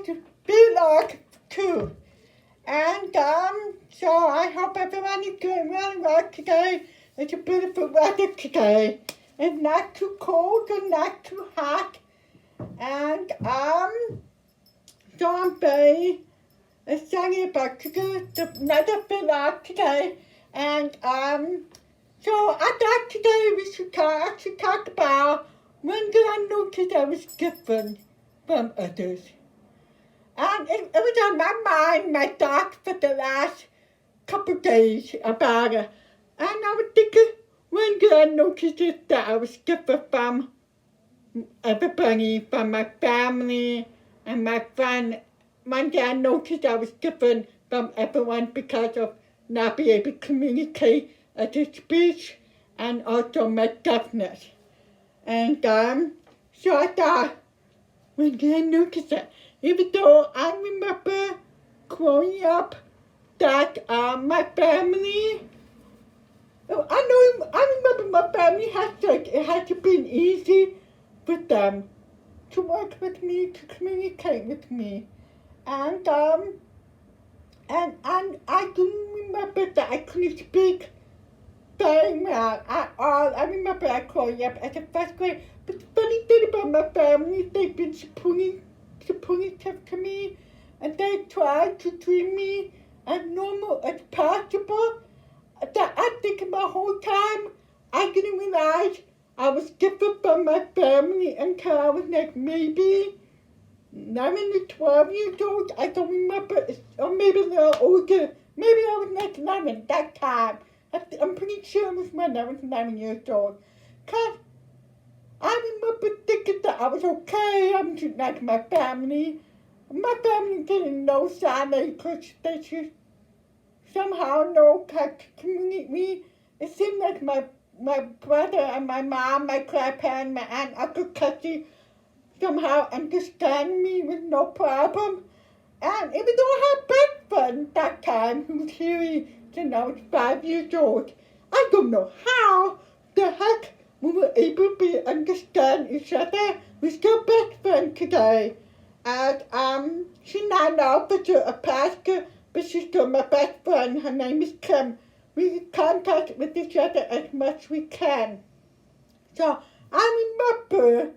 to be like too. And so I hope everyone is doing really well today. It's a beautiful weather today. It's not too cold and not too hot. And so I'm very excited about to do another vlog today. And so I thought today we should talk about when did I notice I was different from others. And it was on my mind, my thoughts for the last couple of days about it. And I was thinking, when did I notice that I was different from everybody, from my family and my friends? One day I noticed I was different from everyone because of not being able to communicate at a speech and also my deafness. And so I thought, when did I notice it? Even though I remember growing up that my family, I remember my family it had to be easy for them to work with me, to communicate with me. And I do remember that I couldn't speak very well at all. I remember I growing up as a first grade. But the funny thing about my family, they've been supportive to me, and they tried to treat me as normal as possible. That I think my whole time, I didn't realize I was different from my family until I was like maybe 11 to 12 years old. I don't remember, or maybe a little older. Maybe I was like 11 that time. I'm pretty sure it was when I was 11 years old. Because I remember thinking that I was okay. I'm just like my family. My family didn't know sign language. They should somehow know how to communicate me. It seemed like my brother and my mom, my grandparents, my aunt, uncle, cousin somehow understand me with no problem. And even though I had best friend that time who was hearing since I was 5 years old, I don't know how the heck we were able to understand each other. We're still best friends today. And she's not now a pastor, but she's still my best friend. Her name is Kim. We contact with each other as much as we can. So I remember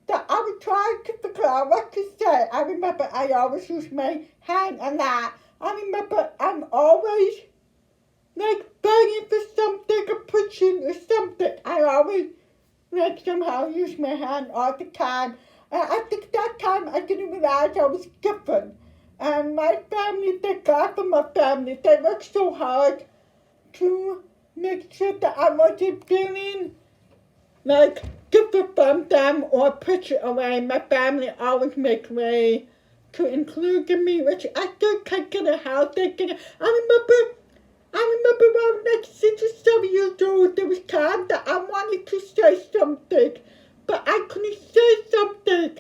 that I was trying to figure out what to say. I remember I always use my hand a lot. I remember I'm always like begging for something or pushing or something. I always like somehow use my hand all the time. And I think that time I didn't realize I was different. And my family, thank God for my family, they worked so hard to make sure that I wasn't feeling like different from them or push it away. My family always make way to include me, which I still can't get it how they get it. I remember when I was like 6 or 7 years old, there was time that I wanted to say something, but I couldn't say something.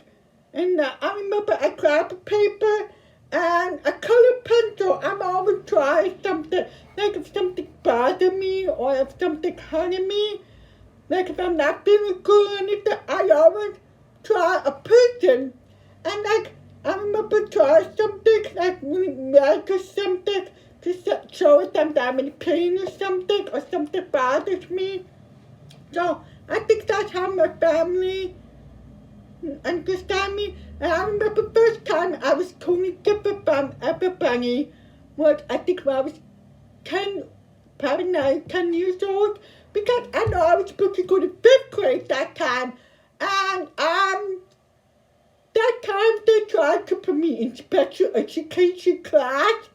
And I remember I grabbed a paper and a colored pencil. I'm always trying something, like if something bothered me or if something hurted me. Like if I'm not feeling good or anything, I always try a person. And like, I remember trying something, like really mad or something, to show them that I'm in pain or something bothers me. So I think that's how my family understand me. And I remember the first time I was totally different from everybody was, I think when I was 10, probably 9, 10 years old. Because I know I was supposed to go to 5th grade that time. And that time they tried to put me in special education class.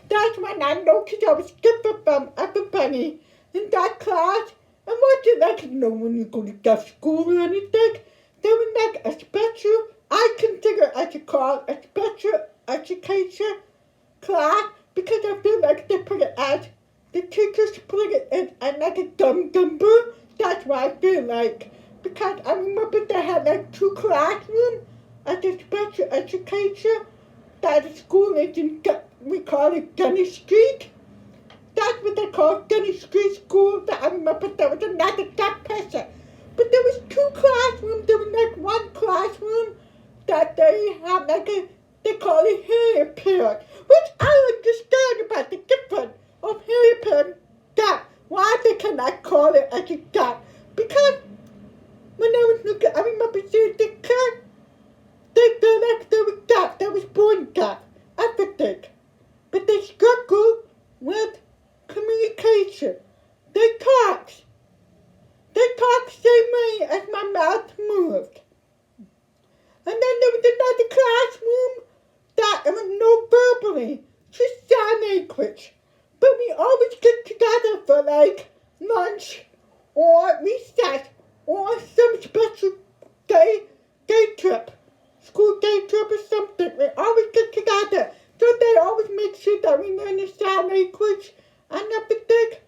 That's when I noticed I was different from everybody in that class. And wasn't like, when you go to deaf school or anything. They were like a special, I consider I should call a special education class, because I feel like they put it as, the teachers put it in like a dumb number. That's what I feel like. Because I remember they had like 2 classrooms at the special education. That the school is in, we call it Dennis Street. That's what they call Dennis Street School. That I remember there was another deaf person. But there was 2 classrooms. There was like 1 classroom that they have they call it hearing impaired, which I understand about the difference of hearing impaired that why they cannot call it as a gap. Because when I was looking, I remember seeing the kid, they feel like they were deaf, they was born deaf, everything. But they struggle with communication. They talk the same way as my mouth moved. And then there was another classroom that it was no verbally, just sign language. But we always get together for like lunch or recess or some special day trip, school day trip or something. We always get together. So they always make sure that we learn the sign language and everything.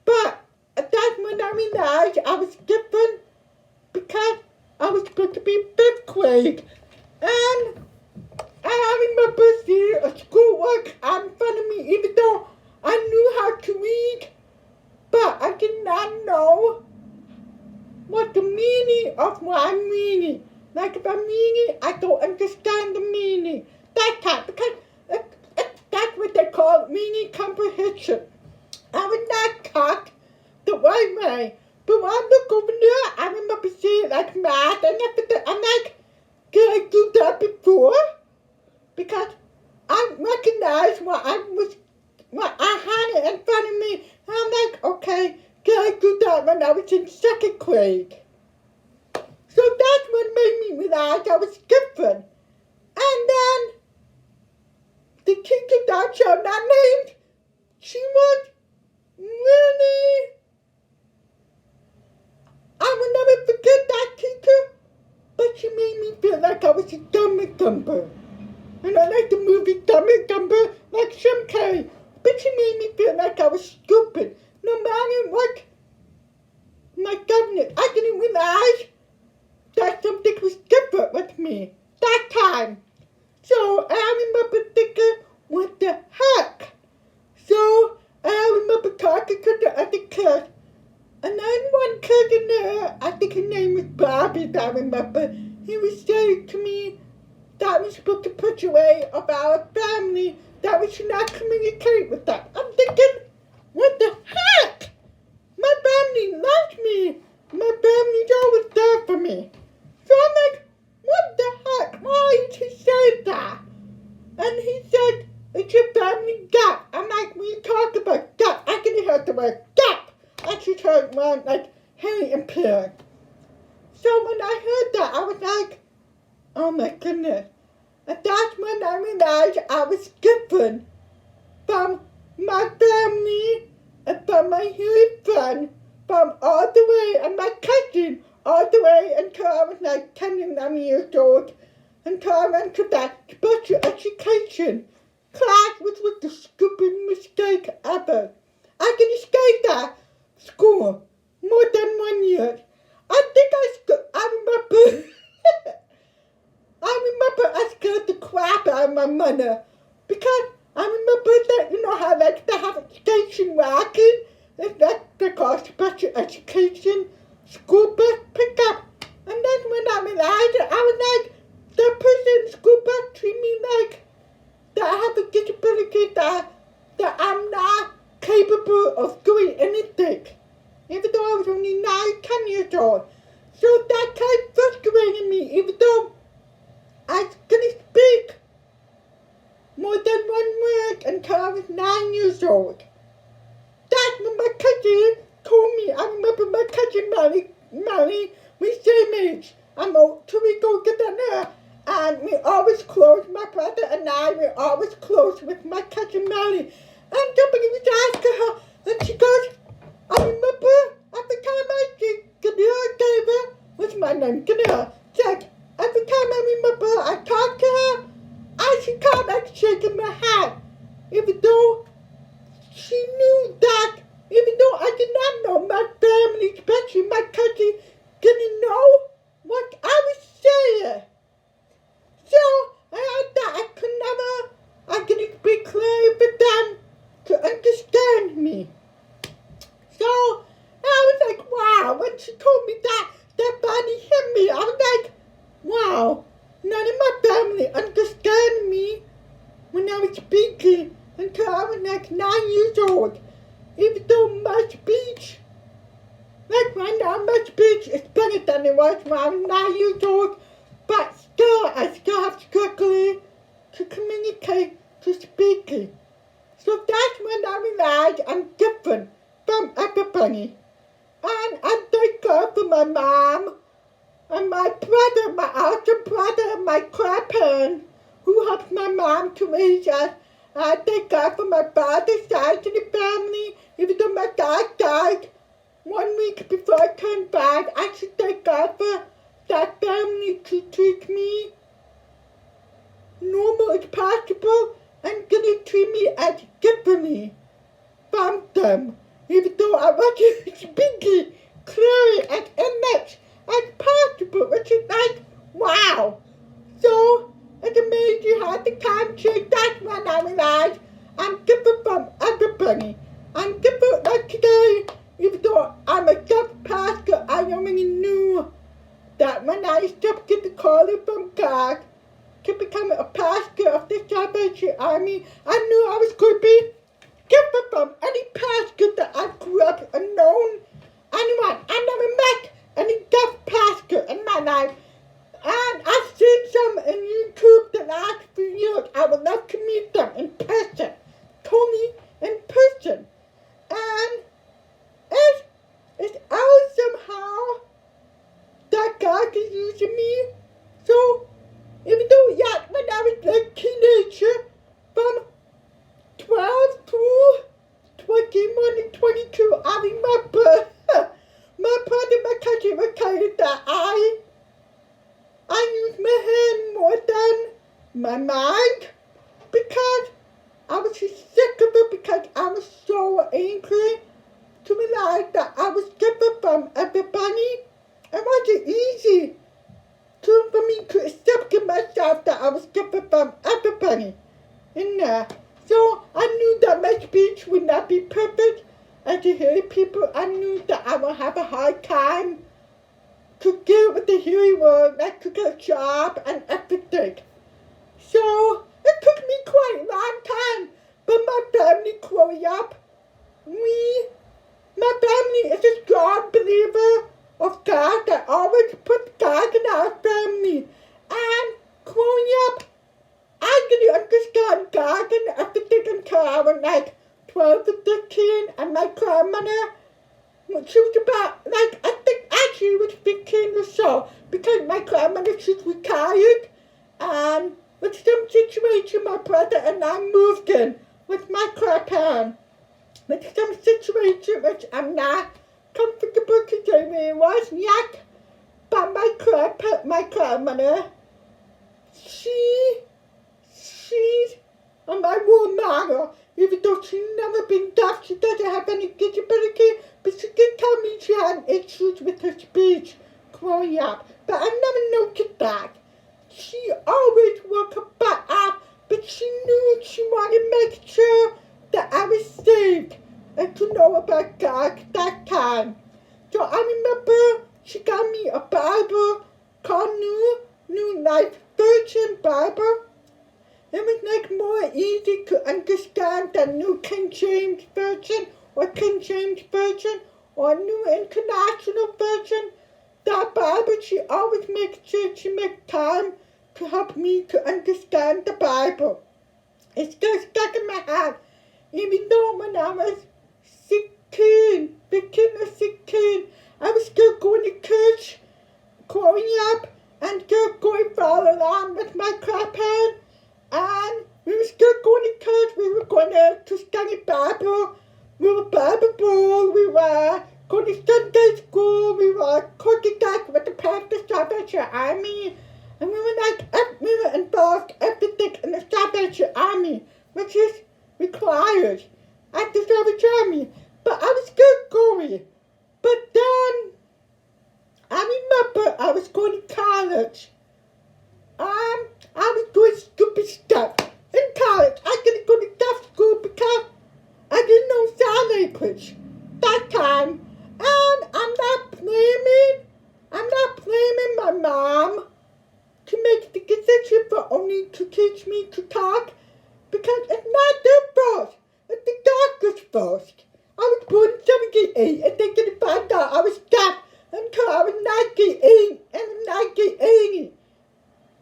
But that's when I realized I was different because I was supposed to be in 5th grade. And I remember seeing a schoolwork in front of me, even though I knew how to read, but I did not know what the meaning of what I'm reading. Like if I'm reading, I don't understand the meaning. That time, because that's what they call meaning comprehension. I was not taught the right way. But when I look over there, I remember seeing like math and everything. I'm like, did I do that before? Because I recognized what I had it in front of me. And I'm like, okay, did I do that when I was in 2nd grade? So that's what made me realize I was different. And then the teacher that shall not named, she was really, I will never forget that teacher, but she made me feel like I was a dumb and dumber. And I like the movie Dumb and Dumber, like Jim Carrey, but she made me feel like I was stupid, no matter what my government. I didn't realize that something was different with me that time. So I remember thinking, what the heck? So I remember talking to the other kids. And then one kid in there, I think his name was Bobby, I remember, he was saying to me that we supposed to put away of our family, that we should not communicate with them. I'm thinking, what the heck? My family loves me. My family's always there for me. So I'm like, what the heck? Why did he say that? And he said, it's your family gap. I'm like, when you talk about gap, I can hear the word gap. I just heard one like hearing impaired. So when I heard that, I was like, oh my goodness. And that's when I realized I was different from my family and from my hearing friend, from all the way, and my cousin, all the way until I was like 10 and 11 years old, until I went to that special education class, which was the stupidest mistake ever. I didn't stay that school more than 1 year. I scared the crap out of my mother because I remember that, you know how like they have a station wagon, they call special education school bus pickup. And then when I realized it, I was like, that person in school bus treat me like that I have a disability, that I'm not capable of doing anything, even though I was only 9, 10 years old. So that kind of frustrated me, even though I couldn't speak more than 1 word until I was 9 years old. That's when my cousin told me. I remember my cousin Mary, we same age. I'm old, so we go get dinner. And we always close, my brother and I, we always close with my cousin Mary. And somebody was asking her, and she goes, I remember every time I see Ganera gave her, what's my name, Ganera, said, every time I remember I talk to her, she can't like shaking my hand. Even though she knew that, even though I did not know my family, especially my cousin, didn't know what I was saying. So I thought I couldn't speak clearly for them to understand me. So I was like, wow, when she told me that body hit me, I was like, wow, None of my family understood me when I was speaking until I was like 9 years old. Even though my speech, like right now, my speech is better than it was when I was 9 years old, but still, I still have struggled to communicate to speaking. So that's when I realized I'm different from everybody. And I thank God for my mom and my brother, my older brother, and my grandparents who helped my mom to raise us. And I thank God for my father's side of the family, even though my dad died 1 week before I turned 5. I should thank God for that family to treat me normal as possible and gonna treat me as differently from them, even though I wasn't speaking clearly and image as possible, which is like, wow. So it's amazing how the time changed. That's when I realized I'm different from everybody. I'm different like today, even though I'm a deaf pastor. I already knew that when I accepted the calling from God to become a pastor of the Salvation Army, I knew I was going to be different from any pastor that I grew up and known. Anyone. I never met any deaf pastor in my life. And I've seen some on YouTube the last few years. I would love to meet them in person. Totally in person. And it's awesome how that God is using me. So, even though, yeah, when I was a teenager, from 12 to 21 and 22, I remember my brother and my cousin were telling me that I use my hand more than my mind because I was sick of it, because I was so angry to realize that I was different from everybody. It wasn't easy for me to accept in myself that I was different from everybody in there. So I knew that my speech would not be perfect. And to hear people, I knew that I would have a hard time to deal with the hearing world, like to get a job and everything. So it took me quite a long time. But my family growing up, my family is a strong believer of God that always put God in our family. And growing up, I didn't understand God and everything until I was like 12 to 13, and my grandmother, she was about, like, I think actually was 15 or so, because my grandmother, she's retired, and with some situation my brother and I moved in with my grandparents, with some situation which I'm not comfortable to say where it was yet, but my grandmother, she's my role model. Even though she's never been deaf, she doesn't have any disability, but she did tell me she had issues with her speech growing up. But I never noticed that. She always worked her butt off, but she knew she wanted to make sure that I was saved and to know about God that time. So I remember she got me a Bible called New Life Version Bible. It was like more easy to understand than New King James Version or King James Version or New International Version. That Bible, she always makes sure she makes time to help me to understand the Bible. It's still stuck in my head. Even though when I was 15 or 16, I was still going to church growing up and still going follow along with my grandparents. And we were still going to church. We were going to study Bible. We were Bible Bowl. We were going to Sunday school. We were cooking that with the pastor Salvation Army. And we were involved everything in the Salvation Army, which is required at the Salvation Army. But I was still going. But then I remember I was going to college. I was doing stupid stuff in college. I didn't go to deaf school because I didn't know sign language that time. And I'm not blaming my mom to make the teach me to talk because it's not their fault. It's the doctor's fault. I was born in 78 and they didn't find out I was deaf until I was 98 and 1980.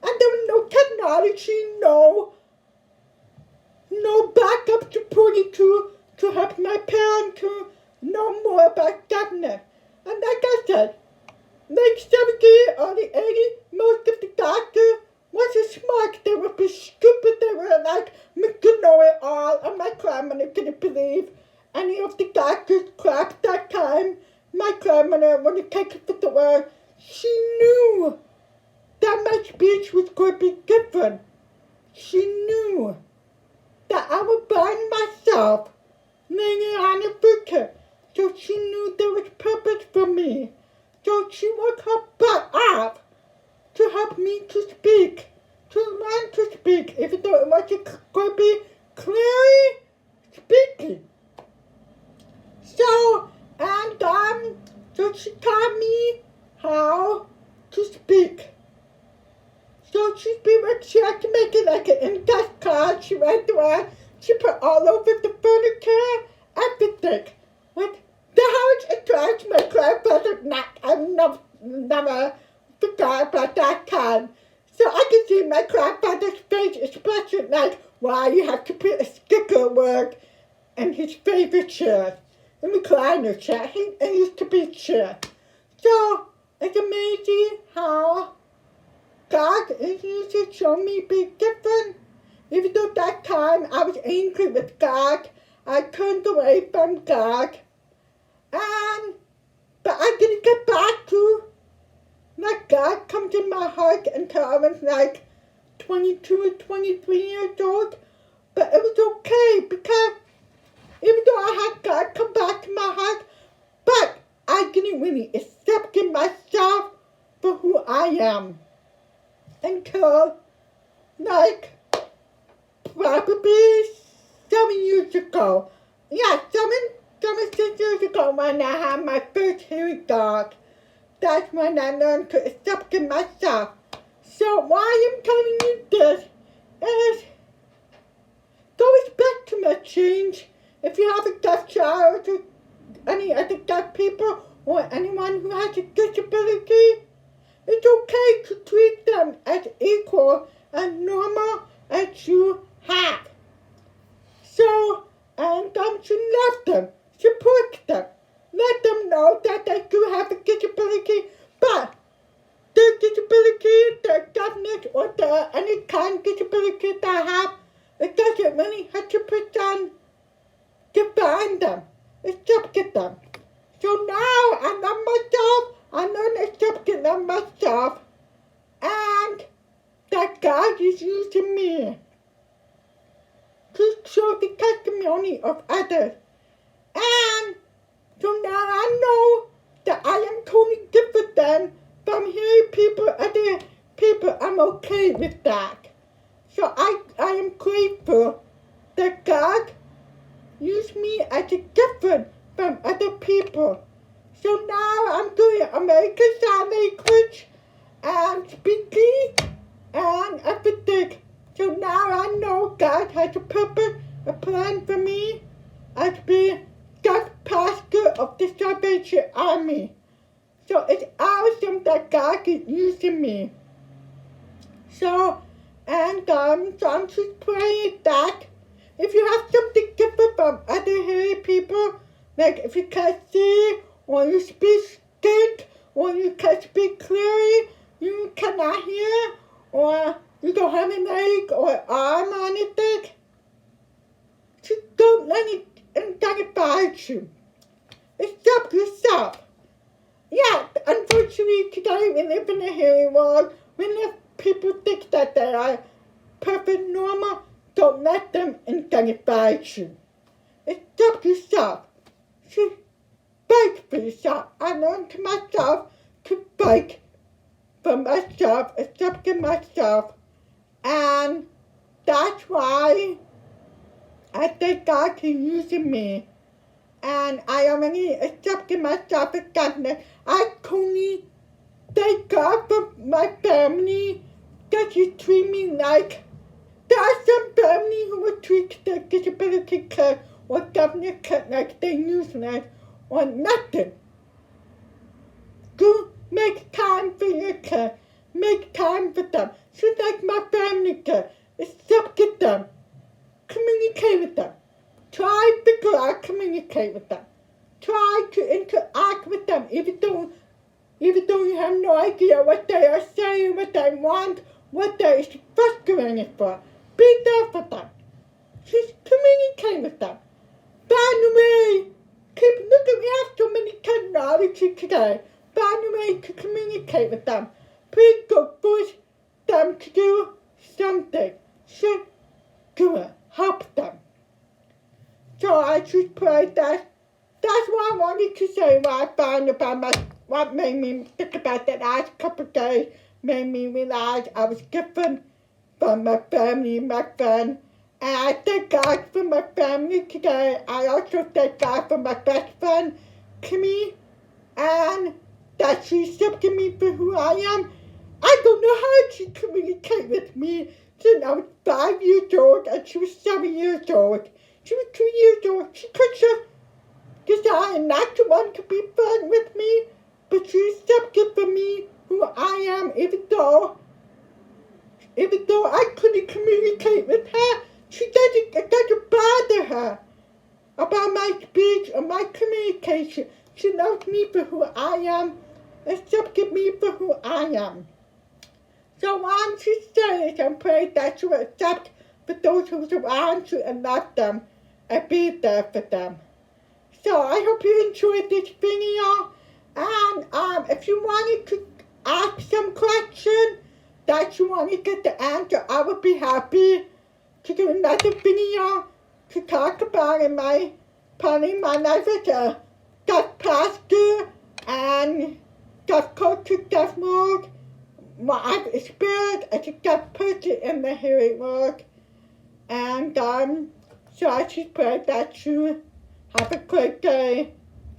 And there was no technology, no backup supporting to help my parents to know more about deafness. And like I said, late 70s, early 80s, most of the doctors wasn't smart. They were stupid. They were like, Mr. Know-it-all. And my grandmother didn't believe any of the doctors' crap that time. My grandmother, when it came to the word, she knew that my speech was going to be different. She knew that I would burn myself later on in the future. So she knew there was purpose for me. So she worked her butt off to help me to speak, to learn to speak, even though it wasn't going to be clearly speaking. So she taught me how to speak. So she had to make it like an index card. She went around, she put all over the furniture, everything. With the house, it drives my grandfather nuts. I've never forgot about that time. So I could see my grandfather's face expression like, why you have to put a sticker word in his favorite chair. The recliner chair. He used to be chair. So it's amazing how God is used to show me be different. Even though that time I was angry with God, I turned away from God. But I didn't get back to let God come to my heart until I was like 22 or 23 years old. But it was okay because even though I had God come back to my heart, but I didn't really accept myself for who I am until like probably 7 years ago. Yeah, 6 years ago when I had my first hearing dog. That's when I learned to accept myself. So why I'm telling you this is go expect too much change. If you have a deaf child or any other deaf people or anyone who has a disability, it's okay to treat them as equal and normal as you have. So, and to love them, support them, let them know that they do have a disability, but their disability, their deafness, or any kind of disability they have, it doesn't really 100% define them, accept them. So now I love myself, I learn accepting myself, and that God is using me to show the testimony of others. And so now I know that I am totally different than from hearing people, other people. I'm okay with that. So I am grateful that God used me as a different from other people. So now I'm doing American Sign Language and speaking and everything. So now I know God has a purpose, a plan for me as being God's pastor of the Salvation Army. So it's awesome that God is using me. So I'm just praying that if you have something different from other hearing people, like if you can't see, or you speak stink, or you can't speak clearly, you cannot hear, or you don't have a leg or arm or anything, just don't let it bother you. Accept yourself. Yeah, unfortunately today we live in a hearing world. When people think that they are perfect normal, don't let them identify you. Accept yourself. Just fight for yourself. I learned to myself to fight for myself, accepting myself. And that's why I think God is using me. And I already accepted myself as godness. I totally thank God for my family that He treat me like There are some families who will treat their disability care or government care like they useless or nothing. Go make time for your care. Make time for them. Just like my family care. Accept them. Communicate with them. Try to figure out communicate with them. Try to interact with them even though you have no idea what they are saying, what they want, what they are frustrated for. Be there for them. Just communicate with them. Find a way. Look at we have so many technology today. Find a way to communicate with them. Please go push them to do something. Just do it. Help them. So I just pray that's what I wanted to say, what I found about what made me think about that last couple of days, made me realize I was different from my family and my friends. And I thank God for my family today. I also thank God for my best friend, Kimmy, and that she accepted me for who I am. I don't know how she communicated with me since I was 5 years old and she was 7 years old. She was 2 years old. She could have decided not to want to be friends with me, but she accepted for me who I am, even though I couldn't communicate with her. It doesn't bother her about my speech or my communication. She loves me for who I am, accepted me for who I am. So what I'm just saying is I pray that you accept for those who surround you and love them and be there for them. So I hope you enjoyed this video. And if you wanted to ask some question that you want to get the answer, I would be happy to do another video to talk about in my life as a deaf pastor and deaf coach to deaf world, what I've experienced as a deaf person in the hearing world. And so I just pray that you have a great day.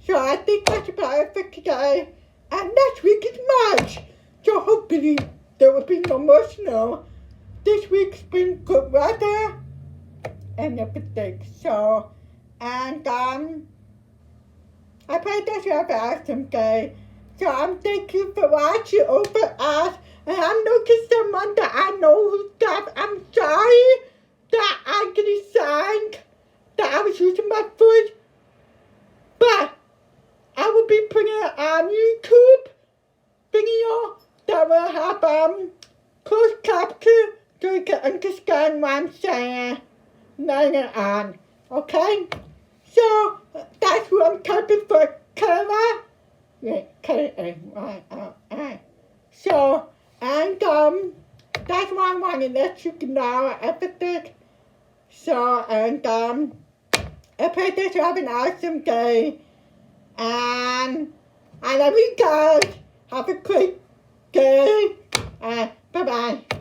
So I think that's about it for today. And next week is March. So hopefully there will be no more snow. This week's been good weather and everything. So, and I pray that you have an awesome day. So thank you for watching over us. And I noticed someone that I know who's deaf. I'm sorry that I didn't sign that I was using my foot. But I will be putting it on YouTube video that will have closed caption so you can understand what I'm saying later on. Okay? So that's who I'm typing for, Kara. Yeah, K-A-Y-R-A. So, and that's why I want to let you know everything. So, and I pray that you have an awesome day. And I love you guys. Have a great day. Bye-bye.